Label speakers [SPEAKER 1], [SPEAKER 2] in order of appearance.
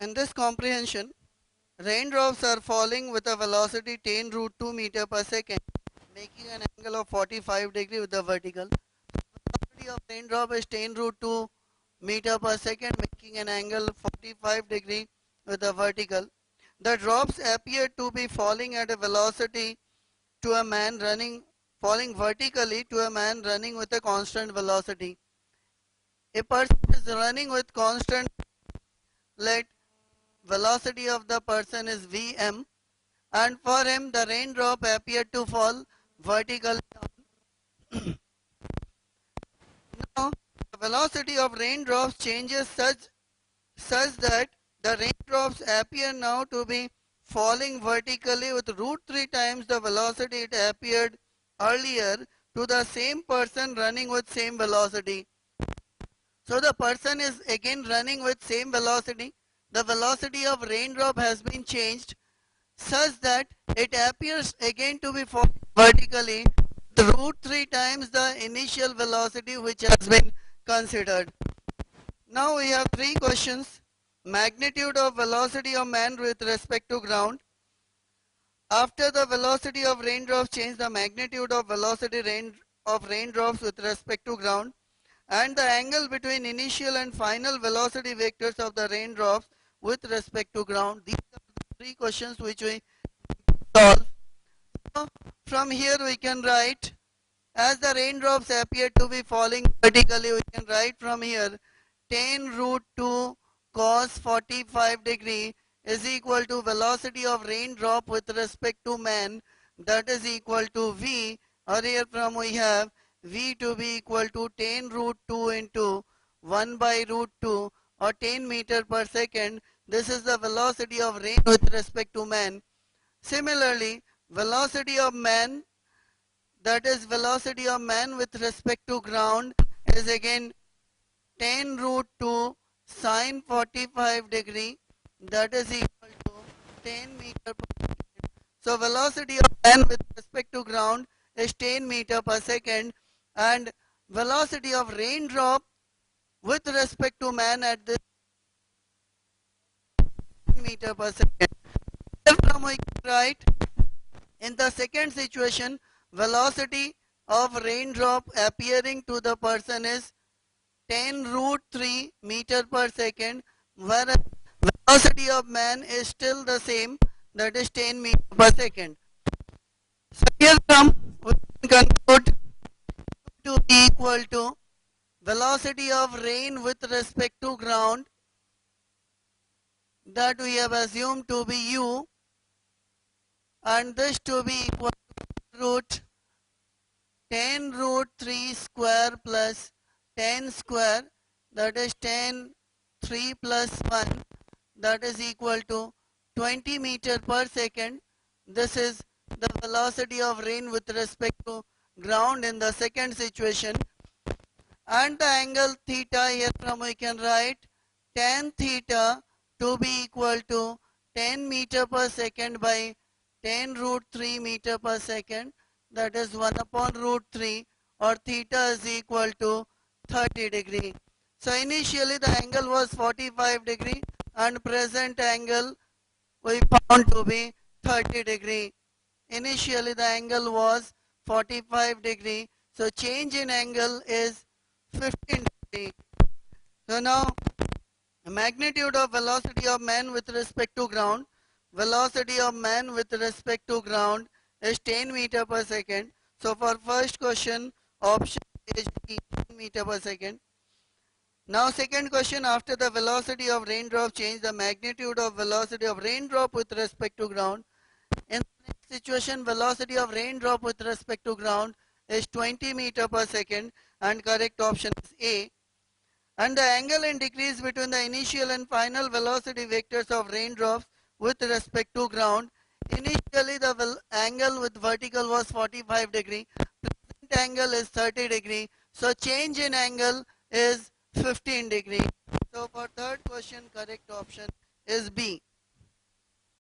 [SPEAKER 1] In this comprehension, raindrops are falling with a velocity 10 root 2 meter per second, making an angle of 45 degree with the vertical. Velocity of raindrop is 10 root 2 meter per second, making an angle 45 degree with the vertical. The drops appear to be falling at a velocity to a man falling vertically to a man running with a constant velocity. A person is running with constant, let velocity of the person is Vm, and for him the raindrop appeared to fall vertically down. Now the velocity of raindrops changes such that the raindrops appear now to be falling vertically with root 3 times the velocity it appeared earlier to the same person running with same velocity. So the person is again running with same velocity. The velocity of raindrop has been changed such that it appears again to be falling vertically with root 3 times the initial velocity which has been considered. Now we have three questions. Magnitude of velocity of man with respect to ground. After the velocity of raindrops change the magnitude of of raindrops with respect to ground, and the angle between initial and final velocity vectors of the raindrops with respect to ground. These are the three questions which we solve. So from here we can write, as the raindrops appear to be falling vertically, we can write from here 10 root 2 cos 45 degree is equal to velocity of raindrop with respect to man, that is equal to V, or here from we have V to be equal to 10 root 2 into 1 by root 2 or 10 meter per second. This is the velocity of rain with respect to man. Similarly, velocity of man, that is velocity of man with respect to ground, is again 10 root 2 sine 45 degree, that is equal to 10 meter per second. So velocity of man with respect to ground is 10 meter per second, and velocity of raindrop with respect to man at this meter per second. From we can write, in the second situation, velocity of raindrop appearing to the person is 10 root 3 meter per second, whereas velocity of man is still the same, that is 10 meter per second. So here from we can conclude to be equal to velocity of rain with respect to ground, that we have assumed to be u, and this to be equal to root 10 root 3 square plus 10 square, that is 10 3 plus 1, that is equal to 20 meter per second. This is the velocity of rain with respect to ground in the second situation. And the angle theta, here from we can write tan theta to be equal to 10 meter per second by 10 root 3 meter per second, that is 1 upon root 3, or theta is equal to 30 degree. So initially the angle was 45 degree, and present angle we found to be 30 degree. Initially the angle was 45 degree, so change in angle is 15 degree. So now magnitude of velocity of man with respect to ground. Velocity of man with respect to ground is 10 meter per second. So for first question, option is 10 meter per second. Now second question, after the velocity of raindrop change, the magnitude of velocity of raindrop with respect to ground. In the next situation, velocity of raindrop with respect to ground is 20 meter per second, and correct option is A. And the angle in decrease between the initial and final velocity vectors of raindrops with respect to ground. Initially the angle with vertical was 45 degree, present angle is 30 degree, so change in angle is 15 degree. So for third question, correct option is B.